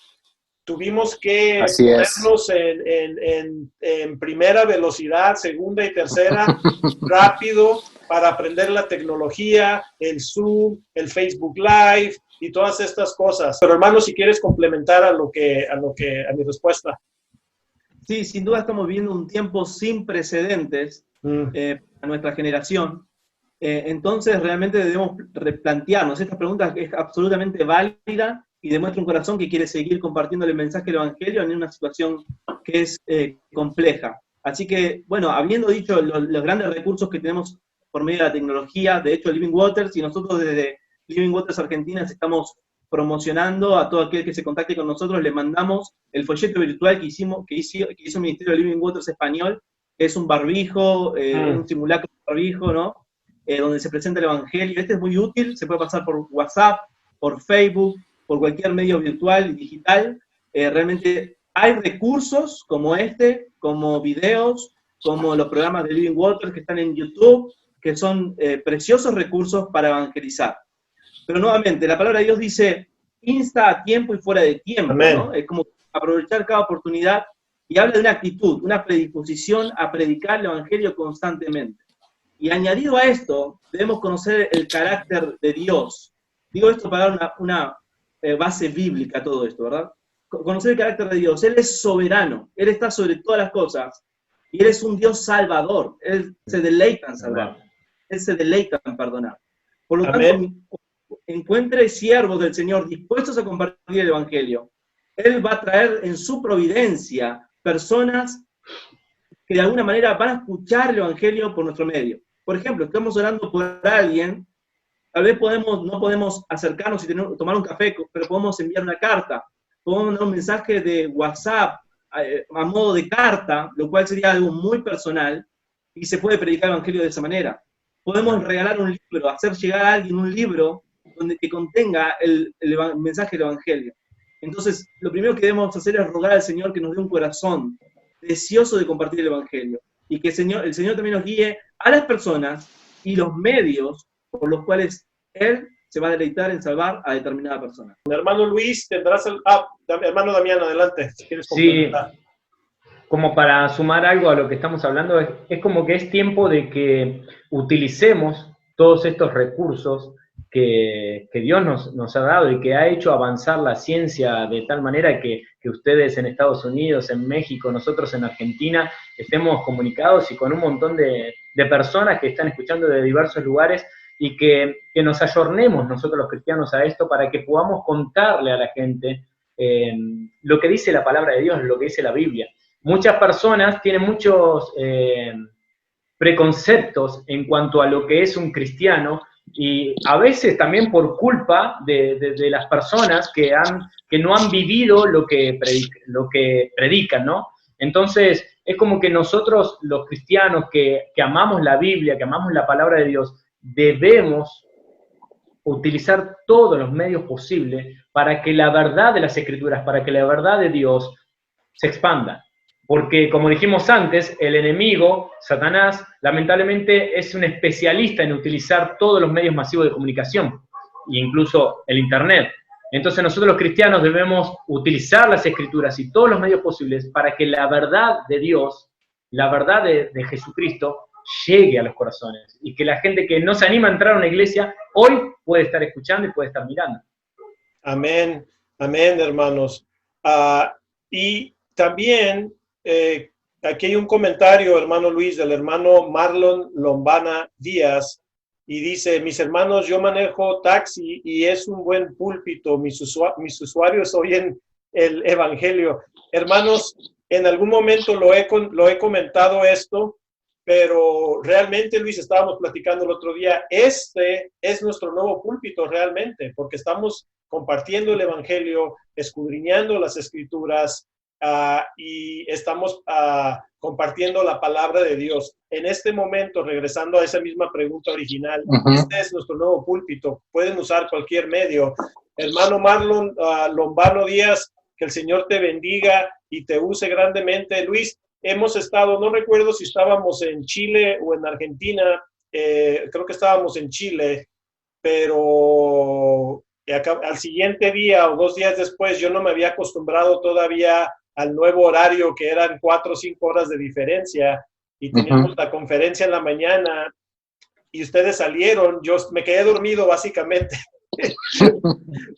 Tuvimos que ponernos en primera velocidad, segunda y tercera, rápido, para aprender la tecnología, el Zoom, el Facebook Live y todas estas cosas. Pero hermano, si quieres complementar a mi respuesta. Sí, sin duda estamos viviendo un tiempo sin precedentes a nuestra generación. Entonces realmente debemos replantearnos. Esta pregunta es absolutamente válida y demuestra un corazón que quiere seguir compartiendo el mensaje del Evangelio en una situación que es compleja. Así que, bueno, habiendo dicho los grandes recursos que tenemos por medio de la tecnología, de hecho Living Waters, y nosotros desde Living Waters Argentina estamos promocionando a todo aquel que se contacte con nosotros, le mandamos el folleto virtual que hizo el Ministerio de Living Waters Español, que es un barbijo, un simulacro de barbijo, ¿no? Donde se presenta el Evangelio. Este es muy útil, se puede pasar por WhatsApp, por Facebook, por cualquier medio virtual y digital. Realmente hay recursos como este, como videos, como los programas de Living Waters que están en YouTube, que son preciosos recursos para evangelizar. Pero nuevamente, la palabra de Dios dice, insta a tiempo y fuera de tiempo, ¿no? Es como aprovechar cada oportunidad, y habla de una actitud, una predisposición a predicar el Evangelio constantemente. Y añadido a esto, debemos conocer el carácter de Dios. Digo esto para dar una base bíblica a todo esto, ¿verdad? Conocer el carácter de Dios. Él es soberano, Él está sobre todas las cosas, y Él es un Dios salvador. Él se deleita en salvar, Él se deleita en perdonar. Por lo tanto, encuentre siervos del Señor dispuestos a compartir el Evangelio. Él va a traer en su providencia personas que de alguna manera van a escuchar el Evangelio por nuestro medio. Por ejemplo, estamos orando por alguien, tal vez no podemos acercarnos y tomar un café, pero podemos enviar una carta, podemos mandar un mensaje de WhatsApp a modo de carta, lo cual sería algo muy personal, y se puede predicar el Evangelio de esa manera. Podemos regalar un libro, hacer llegar a alguien un libro que contenga el mensaje del Evangelio. Entonces, lo primero que debemos hacer es rogar al Señor que nos dé un corazón deseoso de compartir el Evangelio, y que el Señor también nos guíe a las personas y los medios por los cuales Él se va a deleitar en salvar a determinada persona. Hermano Luis, tendrás hermano Damián, adelante, si quieres complementar. Sí, como para sumar algo a lo que estamos hablando, es como que es tiempo de que utilicemos todos estos recursos que Dios nos ha dado y que ha hecho avanzar la ciencia de tal manera que ustedes en Estados Unidos, en México, nosotros en Argentina, estemos comunicados y con un montón de personas que están escuchando de diversos lugares y que nos ayornemos nosotros los cristianos a esto para que podamos contarle a la gente lo que dice la palabra de Dios, lo que dice la Biblia. Muchas personas tienen muchos preconceptos en cuanto a lo que es un cristiano, y a veces también por culpa de las personas que no han vivido lo que predican, ¿no? Entonces, es como que nosotros, los cristianos que amamos la Biblia, que amamos la palabra de Dios, debemos utilizar todos los medios posibles para que la verdad de las Escrituras, para que la verdad de Dios se expanda. Porque, como dijimos antes, el enemigo, Satanás, lamentablemente es un especialista en utilizar todos los medios masivos de comunicación, incluso el Internet. Entonces nosotros los cristianos debemos utilizar las Escrituras y todos los medios posibles para que la verdad de Dios, la verdad de Jesucristo, llegue a los corazones. Y que la gente que no se anima a entrar a una iglesia, hoy puede estar escuchando y puede estar mirando. Amén, amén, hermanos. Y también... aquí hay un comentario, hermano Luis, del hermano Marlon Lombana Díaz, y dice: mis hermanos, yo manejo taxi y es un buen púlpito, mis usuarios oyen el evangelio. Hermanos, en algún momento lo he comentado esto, pero realmente, Luis, estábamos platicando el otro día, este es nuestro nuevo púlpito realmente, porque estamos compartiendo el evangelio, escudriñando las escrituras, y estamos compartiendo la palabra de Dios. En este momento, regresando a esa misma pregunta original, este es nuestro nuevo púlpito. Pueden usar cualquier medio. Hermano Marlon Lombano Díaz, que el Señor te bendiga y te use grandemente. Luis, hemos estado, no recuerdo si estábamos en Chile o en Argentina, creo que estábamos en Chile, pero al siguiente día o 2 días después yo no me había acostumbrado todavía al nuevo horario, que eran 4 o 5 horas de diferencia, y teníamos la conferencia en la mañana, y ustedes salieron, yo me quedé dormido básicamente.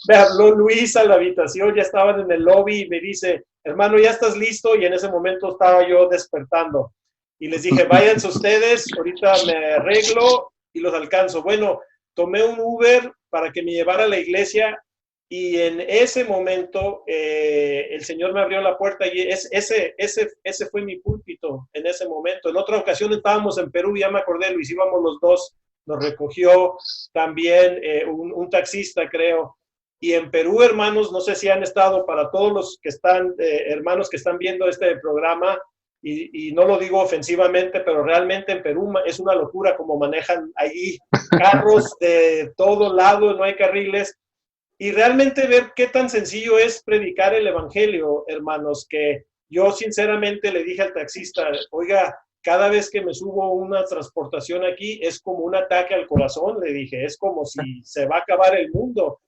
Me habló Luis a la habitación, ya estaban en el lobby, y me dice: hermano, ¿ya estás listo? Y en ese momento estaba yo despertando. Y les dije: váyanse ustedes, ahorita me arreglo y los alcanzo. Bueno, tomé un Uber para que me llevara a la iglesia, y en ese momento el Señor me abrió la puerta, y ese fue mi púlpito en ese momento. En otra ocasión estábamos en Perú, ya me acordé, Luis, íbamos los dos, nos recogió también un taxista, creo. Y en Perú, hermanos, no sé si han estado, para todos los que están, hermanos que están viendo este programa, y no lo digo ofensivamente, pero realmente en Perú es una locura como manejan ahí carros de todo lado, no hay carriles. Y realmente ver qué tan sencillo es predicar el evangelio, hermanos, que yo sinceramente le dije al taxista: oiga, cada vez que me subo una transportación aquí es como un ataque al corazón, le dije, es como si se va a acabar el mundo.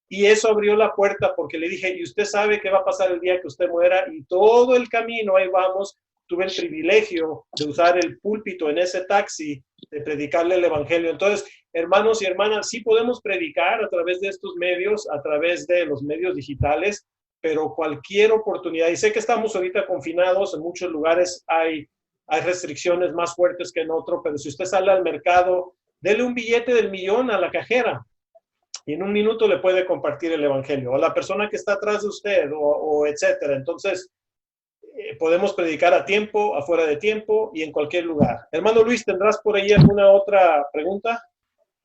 Y eso abrió la puerta, porque le dije: y usted sabe qué va a pasar el día que usted muera, y todo el camino ahí vamos. Tuve el privilegio de usar el púlpito en ese taxi, de predicarle el evangelio. Entonces, hermanos y hermanas, sí podemos predicar a través de estos medios, a través de los medios digitales, pero cualquier oportunidad, y sé que estamos ahorita confinados, en muchos lugares hay restricciones más fuertes que en otro, pero si usted sale al mercado, dele un billete del millón a la cajera, y en un minuto le puede compartir el evangelio, o la persona que está atrás de usted, o etcétera. Entonces, podemos predicar a tiempo, afuera de tiempo y en cualquier lugar. Hermano Luis, ¿tendrás por ahí alguna otra pregunta?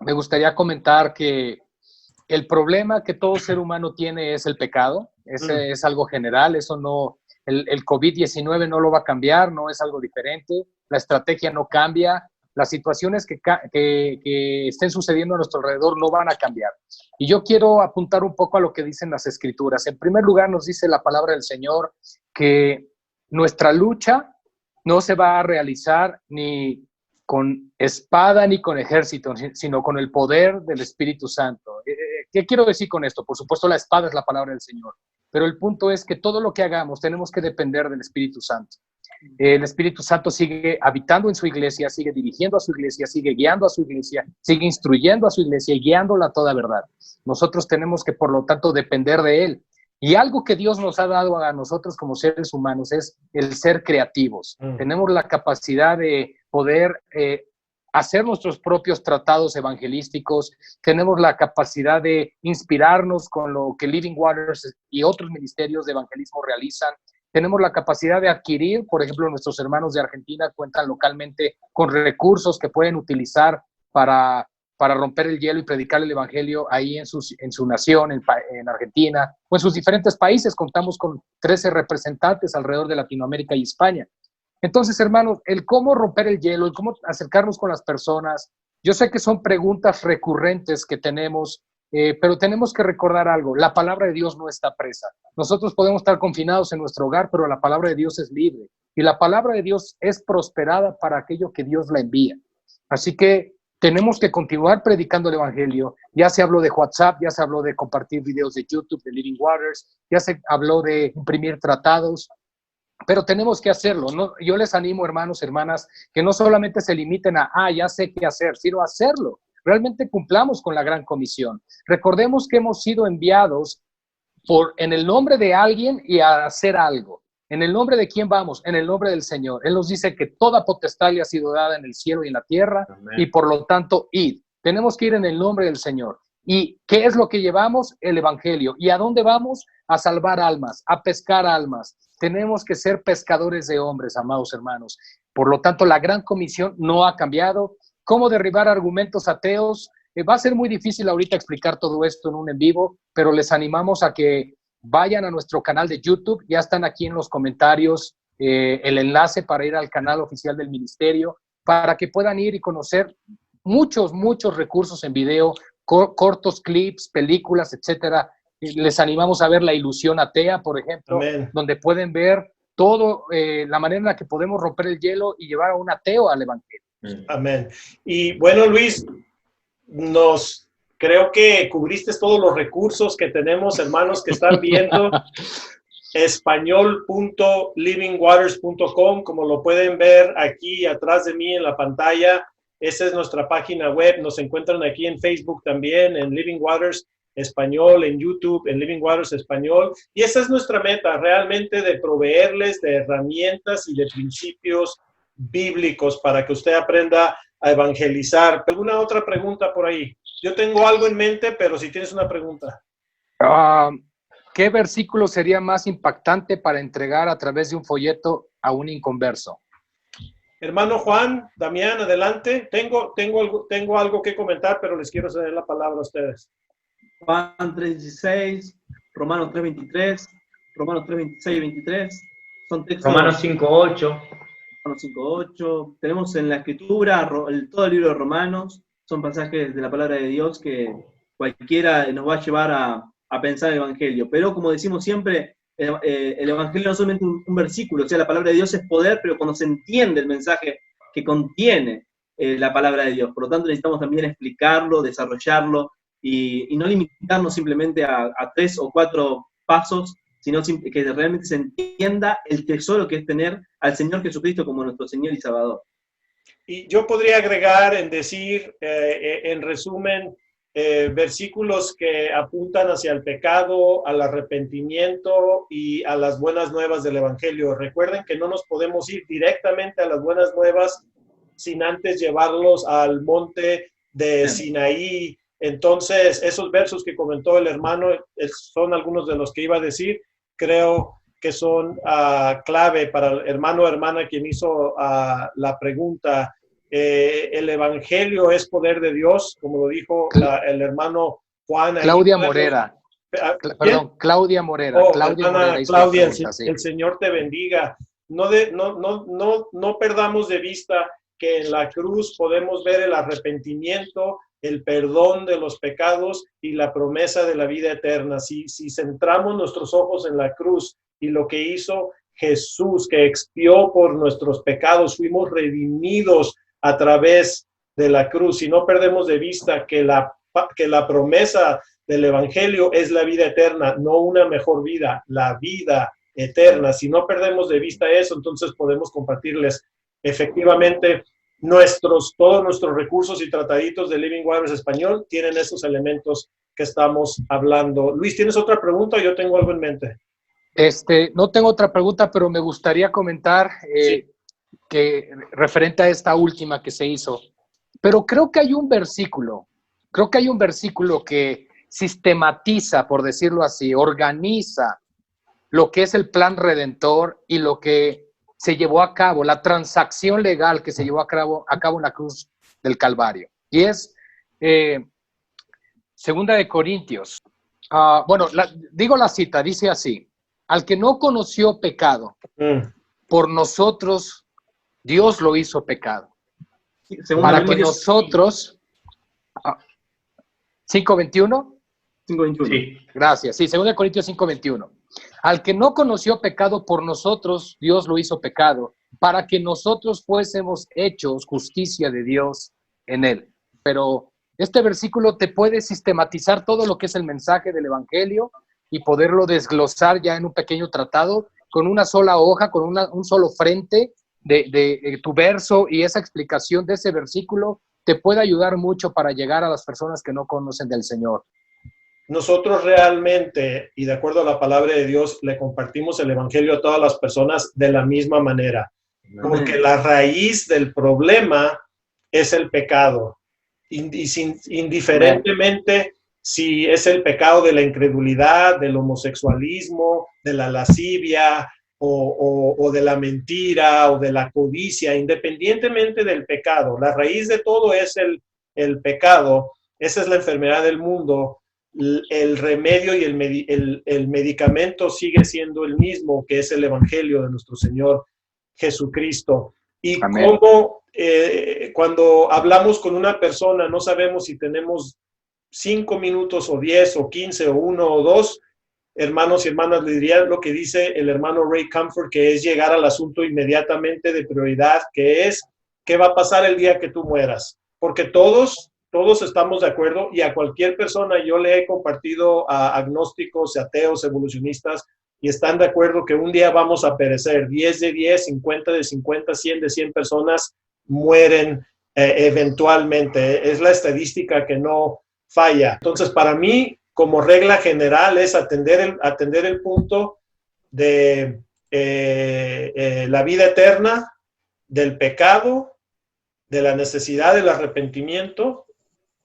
Me gustaría comentar que el problema que todo ser humano tiene es el pecado. Ese es algo general, eso no, el COVID-19 no lo va a cambiar, no es algo diferente, la estrategia no cambia, las situaciones que estén sucediendo a nuestro alrededor no van a cambiar. Y yo quiero apuntar un poco a lo que dicen las Escrituras. En primer lugar, nos dice la palabra del Señor que nuestra lucha no se va a realizar ni con espada ni con ejército, sino con el poder del Espíritu Santo. ¿Qué quiero decir con esto? Por supuesto, la espada es la palabra del Señor, pero el punto es que todo lo que hagamos tenemos que depender del Espíritu Santo. El Espíritu Santo sigue habitando en su iglesia, sigue dirigiendo a su iglesia, sigue guiando a su iglesia, sigue instruyendo a su iglesia y guiándola a toda verdad. Nosotros tenemos que, por lo tanto, depender de Él. Y algo que Dios nos ha dado a nosotros como seres humanos es el ser creativos. Tenemos la capacidad de poder hacer nuestros propios tratados evangelísticos, tenemos la capacidad de inspirarnos con lo que Living Waters y otros ministerios de evangelismo realizan. Tenemos la capacidad de adquirir, por ejemplo, nuestros hermanos de Argentina cuentan localmente con recursos que pueden utilizar para romper el hielo y predicar el evangelio ahí en su nación, en Argentina, o en sus diferentes países. Contamos con 13 representantes alrededor de Latinoamérica y España. Entonces, hermanos, el cómo romper el hielo, el cómo acercarnos con las personas, yo sé que son preguntas recurrentes que tenemos, pero tenemos que recordar algo: la palabra de Dios no está presa. Nosotros podemos estar confinados en nuestro hogar, pero la palabra de Dios es libre, y la palabra de Dios es prosperada para aquello que Dios la envía. Así que tenemos que continuar predicando el evangelio. Ya se habló de WhatsApp, ya se habló de compartir videos de YouTube, de Living Waters, ya se habló de imprimir tratados, pero tenemos que hacerlo, ¿no? Yo les animo, hermanos, hermanas, que no solamente se limiten a, ya sé qué hacer, sino a hacerlo. Realmente cumplamos con la gran comisión. Recordemos que hemos sido enviados en el nombre de alguien y a hacer algo. ¿En el nombre de quién vamos? En el nombre del Señor. Él nos dice que toda potestad le ha sido dada en el cielo y en la tierra. Amén. Y por lo tanto, id. Tenemos que ir en el nombre del Señor. ¿Y qué es lo que llevamos? El evangelio. ¿Y a dónde vamos? A salvar almas, a pescar almas. Tenemos que ser pescadores de hombres, amados hermanos. Por lo tanto, la gran comisión no ha cambiado. ¿Cómo derribar argumentos ateos? Va a ser muy difícil ahorita explicar todo esto en un en vivo, pero les animamos a que vayan a nuestro canal de YouTube. Ya están aquí en los comentarios el enlace para ir al canal oficial del ministerio, para que puedan ir y conocer muchos recursos en video, cortos clips, películas, etcétera. Les animamos a ver La Ilusión Atea, por ejemplo, Amén. Donde pueden ver todo, la manera en la que podemos romper el hielo y llevar a un ateo al evangelio. Amén. Y bueno, Luis, creo que cubriste todos los recursos que tenemos, hermanos que están viendo. español.livingwaters.com, como lo pueden ver aquí atrás de mí en la pantalla. Esa es nuestra página web. Nos encuentran aquí en Facebook también, en Living Waters Español, en YouTube, en Living Waters Español. Y esa es nuestra meta, realmente, de proveerles de herramientas y de principios bíblicos para que usted aprenda a evangelizar. ¿Alguna otra pregunta por ahí? Yo tengo algo en mente, pero si tienes una pregunta. ¿Qué versículo sería más impactante para entregar a través de un folleto a un inconverso? Hermano Juan, Damián, adelante. Tengo algo que comentar, pero les quiero ceder la palabra a ustedes. Juan 3:16, Romanos 3:23, Romanos 3:26 y 23. Son textos. Romanos 5:8. Romanos 5:8. Tenemos en la escritura todo el libro de Romanos. Son pasajes de la palabra de Dios que cualquiera nos va a llevar a pensar el evangelio. Pero como decimos siempre, el evangelio no es solamente un versículo. O sea, la palabra de Dios es poder, pero cuando se entiende el mensaje que contiene la palabra de Dios. Por lo tanto, necesitamos también explicarlo, desarrollarlo, y no limitarnos simplemente a 3 o 4 pasos, sino que realmente se entienda el tesoro que es tener al Señor Jesucristo como nuestro Señor y Salvador. Y yo podría agregar en resumen, versículos que apuntan hacia el pecado, al arrepentimiento y a las buenas nuevas del Evangelio. Recuerden que no nos podemos ir directamente a las buenas nuevas sin antes llevarlos al monte de Sinaí. Entonces, esos versos que comentó el hermano son algunos de los que iba a decir. Creo que son clave para el hermano o hermana quien hizo la pregunta. El evangelio es poder de Dios, como lo dijo el hermano Juan. Claudia Morera. Perdón, Claudia Morera. Claudia, el Señor te bendiga. No perdamos de vista que en la cruz podemos ver el arrepentimiento, el perdón de los pecados y la promesa de la vida eterna. Si centramos nuestros ojos en la cruz y lo que hizo Jesús, que expió por nuestros pecados, fuimos redimidos a través de la cruz, y no perdemos de vista que la promesa del evangelio es la vida eterna, no una mejor vida, la vida eterna. Si no perdemos de vista eso, entonces podemos compartirles efectivamente todos nuestros recursos y trataditos de Living Waters Español tienen esos elementos que estamos hablando. Luis, ¿tienes otra pregunta o yo tengo algo en mente? No tengo otra pregunta, pero me gustaría comentar Sí. que referente a esta última que se hizo. Pero creo que hay un versículo que sistematiza, por decirlo así, organiza lo que es el plan redentor y lo que se llevó a cabo, la transacción legal que se llevó a cabo en la cruz del Calvario. Y es Segunda de Corintios. Digo la cita, dice así: al que no conoció pecado, por nosotros Dios lo hizo pecado. Para que nosotros... 5:21. 5:21. Sí. Gracias. Sí, 2 Corintios 5:21. Al que no conoció pecado, por nosotros Dios lo hizo pecado, para que nosotros fuésemos hechos justicia de Dios en él. Pero este versículo te puede sistematizar todo lo que es el mensaje del Evangelio y poderlo desglosar ya en un pequeño tratado, con una sola hoja, con un solo frente de tu verso, y esa explicación de ese versículo te puede ayudar mucho para llegar a las personas que no conocen del Señor. Nosotros realmente, y de acuerdo a la palabra de Dios, le compartimos el Evangelio a todas las personas de la misma manera. Porque la raíz del problema es el pecado. Indiferentemente si es el pecado de la incredulidad, del homosexualismo, de la lascivia, o de la mentira, o de la codicia, independientemente del pecado. La raíz de todo es el pecado. Esa es la enfermedad del mundo. El remedio y el medicamento sigue siendo el mismo, que es el Evangelio de nuestro Señor Jesucristo. Y Amén. cómo cuando hablamos con una persona no sabemos si tenemos 5 minutos o 10 o 15 o 1 o 2, hermanos y hermanas, le diría lo que dice el hermano Ray Comfort, que es llegar al asunto inmediatamente de prioridad, que es qué va a pasar el día que tú mueras. Porque todos estamos de acuerdo, y a cualquier persona yo le he compartido a agnósticos, ateos, evolucionistas, y están de acuerdo que un día vamos a perecer. 10 de 10, 50 de 50, 100 de 100 personas mueren eventualmente. Es la estadística que no falla. Entonces, para mí, como regla general, es atender el punto de la vida eterna, del pecado, de la necesidad del arrepentimiento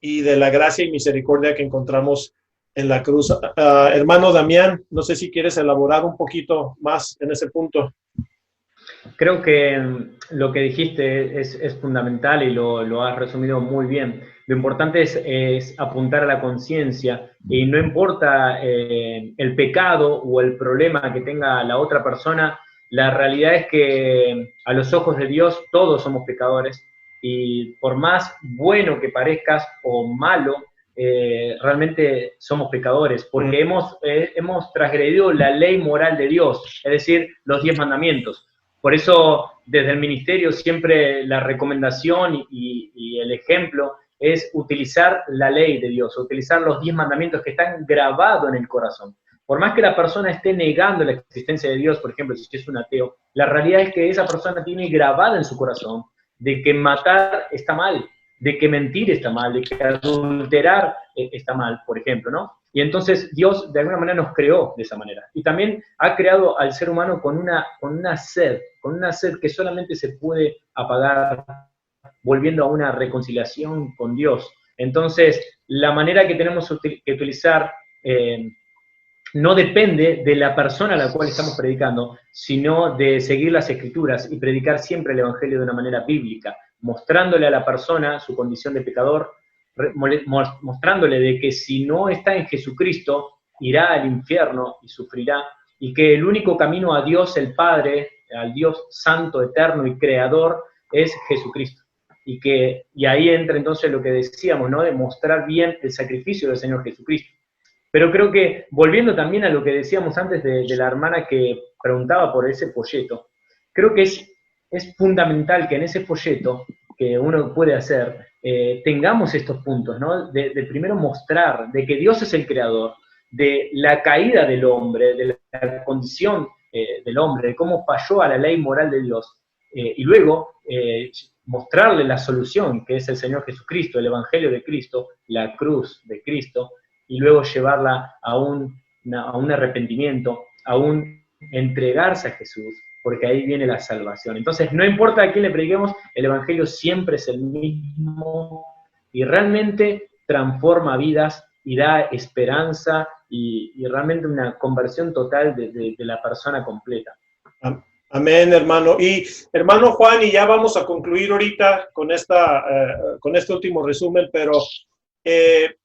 y de la gracia y misericordia que encontramos en la cruz. Hermano Damián, no sé si quieres elaborar un poquito más en ese punto. Creo que lo que dijiste es fundamental y lo has resumido muy bien. Lo importante es apuntar a la conciencia, y no importa el pecado o el problema que tenga la otra persona, la realidad es que a los ojos de Dios todos somos pecadores, y por más bueno que parezcas o malo, realmente somos pecadores, porque hemos transgredido la ley moral de Dios, es decir, los 10 mandamientos. Por eso, desde el ministerio, siempre la recomendación y el ejemplo es utilizar la ley de Dios, utilizar los 10 mandamientos que están grabados en el corazón. Por más que la persona esté negando la existencia de Dios, por ejemplo, si es un ateo, la realidad es que esa persona tiene grabada en su corazón de que matar está mal, de que mentir está mal, de que adulterar está mal, por ejemplo, ¿no? Y entonces Dios de alguna manera nos creó de esa manera. Y también ha creado al ser humano con una sed que solamente se puede apagar volviendo a una reconciliación con Dios. Entonces, la manera que tenemos que utilizar no depende de la persona a la cual estamos predicando, sino de seguir las Escrituras y predicar siempre el Evangelio de una manera bíblica, mostrándole a la persona su condición de pecador, mostrándole de que si no está en Jesucristo, irá al infierno y sufrirá, y que el único camino a Dios el Padre, al Dios santo, eterno y creador, es Jesucristo. Y ahí entra entonces lo que decíamos, ¿no? De mostrar bien el sacrificio del Señor Jesucristo. Pero creo que, volviendo también a lo que decíamos antes de la hermana que preguntaba por ese folleto, creo que es fundamental que en ese folleto que uno puede hacer, tengamos estos puntos, ¿no? De primero mostrar de que Dios es el creador, de la caída del hombre, de la condición del hombre, de cómo falló a la ley moral de Dios, y luego mostrarle la solución, que es el Señor Jesucristo, el Evangelio de Cristo, la cruz de Cristo, y luego llevarla a un arrepentimiento, a un entregarse a Jesús, porque ahí viene la salvación. Entonces, no importa a quién le prediquemos, el Evangelio siempre es el mismo, y realmente transforma vidas, y da esperanza, y realmente una conversión total de la persona completa. Amén, hermano. Y hermano Juan, y ya vamos a concluir ahorita con este último resumen, pero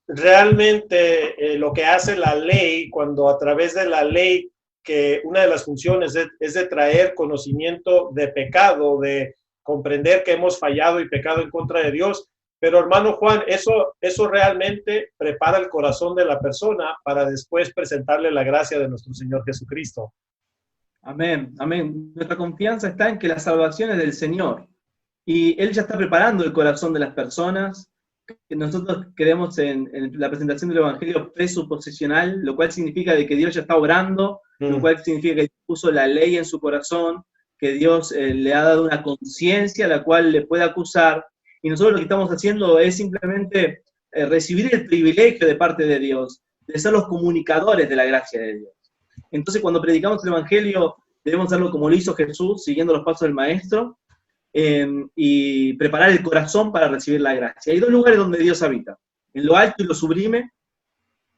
realmente lo que hace la ley, cuando a través de la ley, que una de las funciones es de traer conocimiento de pecado, de comprender que hemos fallado y pecado en contra de Dios. Pero hermano Juan, eso realmente prepara el corazón de la persona para después presentarle la gracia de nuestro Señor Jesucristo. Amén, amén. Nuestra confianza está en que la salvación es del Señor. Y Él ya está preparando el corazón de las personas. Nosotros creemos en la presentación del Evangelio presuposicional, lo cual significa de que Dios ya está obrando, lo cual significa que puso la ley en su corazón, que Dios le ha dado una conciencia a la cual le puede acusar. Y nosotros lo que estamos haciendo es simplemente recibir el privilegio de parte de Dios, de ser los comunicadores de la gracia de Dios. Entonces, cuando predicamos el Evangelio, debemos hacerlo como lo hizo Jesús, siguiendo los pasos del Maestro, y preparar el corazón para recibir la gracia. Hay dos lugares donde Dios habita, en lo alto y lo sublime,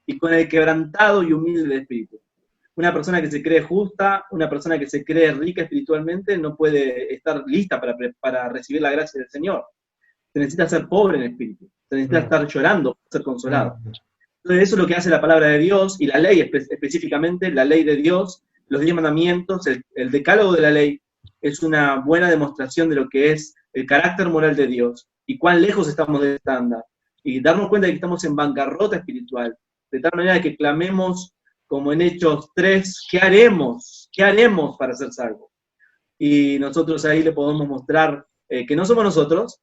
y con el quebrantado y humilde de espíritu. Una persona que se cree justa, una persona que se cree rica espiritualmente, no puede estar lista para recibir la gracia del Señor. Se necesita ser pobre en espíritu, se necesita estar llorando para ser consolado. Entonces eso es lo que hace la palabra de Dios, y la ley específicamente, la ley de Dios, los 10 mandamientos, el decálogo de la ley, es una buena demostración de lo que es el carácter moral de Dios, y cuán lejos estamos de estándar, y darnos cuenta de que estamos en bancarrota espiritual, de tal manera que clamemos, como en Hechos 3, ¿qué haremos? ¿Qué haremos para ser salvos? Y nosotros ahí le podemos mostrar que no somos nosotros,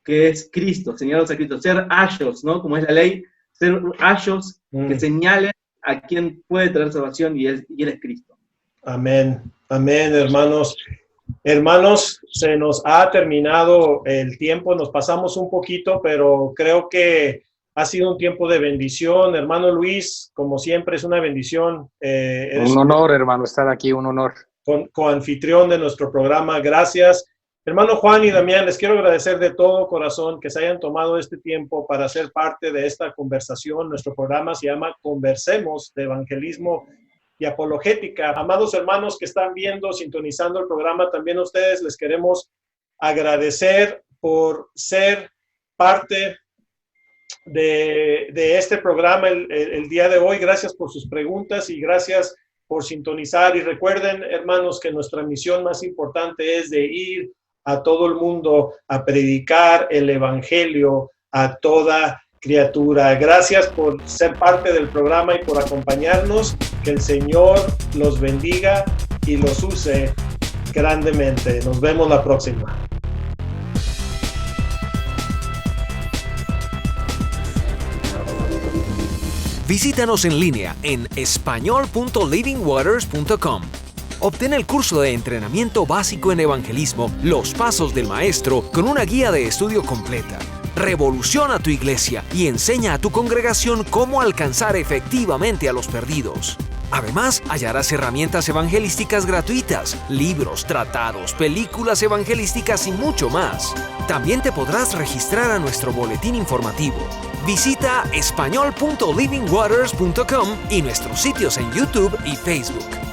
que es Cristo, señalados a Cristo, ser ayos, ¿no? Como es la ley, ser ayos que señalen a quien puede traer salvación, y Él es Cristo. Amén, amén, hermanos. Hermanos, se nos ha terminado el tiempo, nos pasamos un poquito, pero creo que ha sido un tiempo de bendición. Hermano Luis, como siempre, es una bendición. Un honor, hermano, estar aquí, un honor. Coanfitrión de nuestro programa, gracias. Hermano Juan y Damián, les quiero agradecer de todo corazón que se hayan tomado este tiempo para ser parte de esta conversación. Nuestro programa se llama Conversemos, de evangelismo y apologética. Amados hermanos que están viendo, sintonizando el programa, también a ustedes les queremos agradecer por ser parte de este programa el día de hoy. Gracias por sus preguntas y gracias por sintonizar. Y recuerden, hermanos, que nuestra misión más importante es de ir a todo el mundo a predicar el evangelio a toda criatura. Gracias por ser parte del programa y por acompañarnos. Que el Señor los bendiga y los use grandemente. Nos vemos la próxima. Visítanos en línea en español.livingwaters.com. Obtén el curso de entrenamiento básico en evangelismo, Los Pasos del Maestro, con una guía de estudio completa. Revoluciona tu iglesia y enseña a tu congregación cómo alcanzar efectivamente a los perdidos. Además, hallarás herramientas evangelísticas gratuitas, libros, tratados, películas evangelísticas y mucho más. También te podrás registrar a nuestro boletín informativo. Visita español.livingwaters.com y nuestros sitios en YouTube y Facebook.